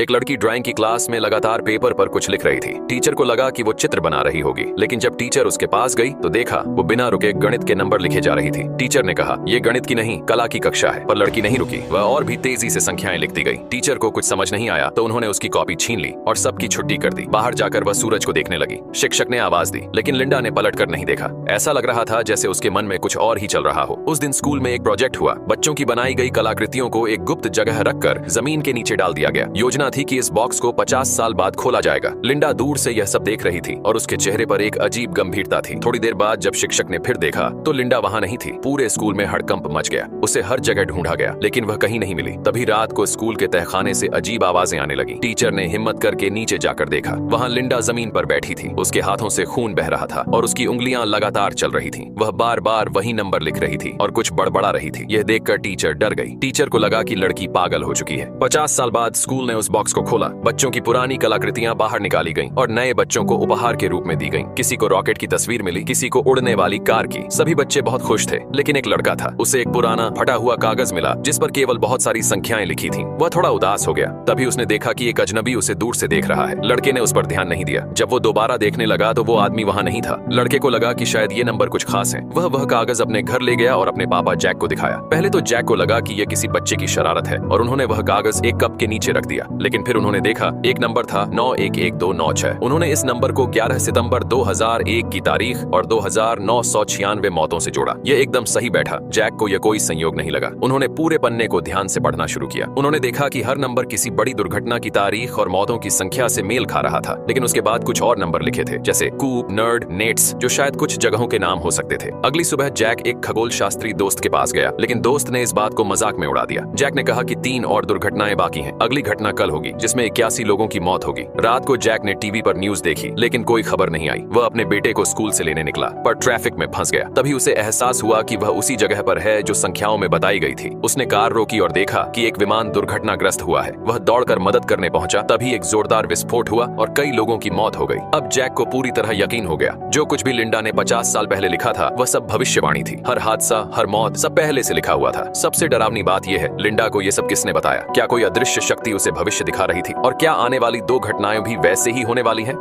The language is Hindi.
एक लड़की ड्राइंग की क्लास में लगातार पेपर पर कुछ लिख रही थी। टीचर को लगा कि वो चित्र बना रही होगी, लेकिन जब टीचर उसके पास गई तो देखा वो बिना रुके गणित के नंबर लिखे जा रही थी। टीचर ने कहा, ये गणित की नहीं कला की कक्षा है। पर लड़की नहीं रुकी, वह और भी तेजी से संख्याएं लिखती गई। टीचर को कुछ समझ नहीं आया तो उन्होंने उसकी कॉपी छीन ली और सबकी छुट्टी कर दी। बाहर जाकर वह सूरज को देखने लगी। शिक्षक ने आवाज दी, लेकिन लिंडा ने पलट कर नहीं देखा। ऐसा लग रहा था जैसे उसके मन में कुछ और ही चल रहा हो। उस दिन स्कूल में एक प्रोजेक्ट हुआ। बच्चों की बनाई गई कलाकृतियों को एक गुप्त जगह रखकर जमीन के नीचे डाल दिया गया। योजना थी कि इस बॉक्स को 50 साल बाद खोला जाएगा। लिंडा दूर से यह सब देख रही थी और उसके चेहरे पर एक अजीब गंभीरता थी। थोड़ी देर बाद जब शिक्षक ने फिर देखा तो लिंडा वहां नहीं थी। पूरे स्कूल में हड़कंप मच गया। उसे हर जगह ढूंढा गया, लेकिन वह कहीं नहीं मिली। तभी रात को स्कूल के तहखाने से अजीब आवाजें आने लगी। टीचर ने हिम्मत करके नीचे जाकर देखा। वहां लिंडा जमीन पर बैठी थी। उसके हाथों से खून बह रहा था और उसकी उंगलियां लगातार चल रही थीं। वह बार बार वही नंबर लिख रही थी और कुछ बड़बड़ा रही थी। यह देखकर टीचर डर गई। टीचर को लगा कि लड़की पागल हो चुकी है। 50 साल बाद स्कूल ने उस बॉक्स को खोला। बच्चों की पुरानी कलाकृतियां बाहर निकाली गईं और नए बच्चों को उपहार के रूप में दी गईं। किसी को रॉकेट की तस्वीर मिली, किसी को उड़ने वाली कार की। सभी बच्चे बहुत खुश थे, लेकिन एक लड़का था। उसे एक पुराना फटा हुआ कागज मिला जिस पर केवल बहुत सारी संख्याएं लिखी थीं। वह थोड़ा उदास हो गया। तभी उसने देखा कि एक अजनबी उसे दूर से देख रहा है। लड़के ने उस पर ध्यान नहीं दिया। जब वो दोबारा देखने लगा तो वो आदमी वहां नहीं था। लड़के को लगा कि शायद ये नंबर कुछ खास है। वह कागज अपने घर ले गया और अपने पापा जैक को दिखाया। पहले तो जैक को लगा कि यह किसी बच्चे की शरारत है और उन्होंने वह कागज एक कप के नीचे रख दिया। लेकिन फिर उन्होंने देखा एक नंबर था 911296। उन्होंने इस नंबर को 11 सितंबर 2001 की तारीख और 2996 मौतों से जोड़ा। यह एकदम सही बैठा। जैक को यह कोई संयोग नहीं लगा। उन्होंने पूरे पन्ने को ध्यान से पढ़ना शुरू किया। उन्होंने देखा कि हर नंबर किसी बड़ी दुर्घटना की तारीख और मौतों की संख्या से मेल खा रहा था। लेकिन उसके बाद कुछ और नंबर लिखे थे, जैसे कूप, नर्ड, नेट्स, जो शायद कुछ जगहों के नाम हो सकते थे। अगली सुबह जैक एक खगोल शास्त्री दोस्त के पास गया, लेकिन दोस्त ने इस बात को मजाक में उड़ा दिया। जैक ने कहा कि 3 और दुर्घटनाएं बाकी हैं। अगली घटना कल होगी, जिसमें 81 लोगों की मौत होगी। रात को जैक ने टीवी पर न्यूज देखी, लेकिन कोई खबर नहीं आई। वह अपने बेटे को स्कूल से लेने निकला, पर ट्रैफिक में फंस गया। तभी उसे एहसास हुआ कि वह उसी जगह पर है जो संख्याओं में बताई गई थी। उसने कार रोकी और देखा कि एक विमान दुर्घटनाग्रस्त हुआ है। वह दौड़कर मदद करने पहुंचा। तभी एक जोरदार विस्फोट हुआ और कई लोगों की मौत हो गई। अब जैक को पूरी तरह यकीन हो गया, जो कुछ भी लिंडा ने 50 साल पहले लिखा था वह सब भविष्यवाणी थी। हर हादसा, हर मौत, सब पहले से लिखा हुआ था। सबसे डरावनी बात यह है, लिंडा को यह सब किसने बताया? क्या कोई अदृश्य शक्ति उसे भविष्य दिखा रही थी? और क्या आने वाली 2 घटनाएं भी वैसे ही होने वाली हैं?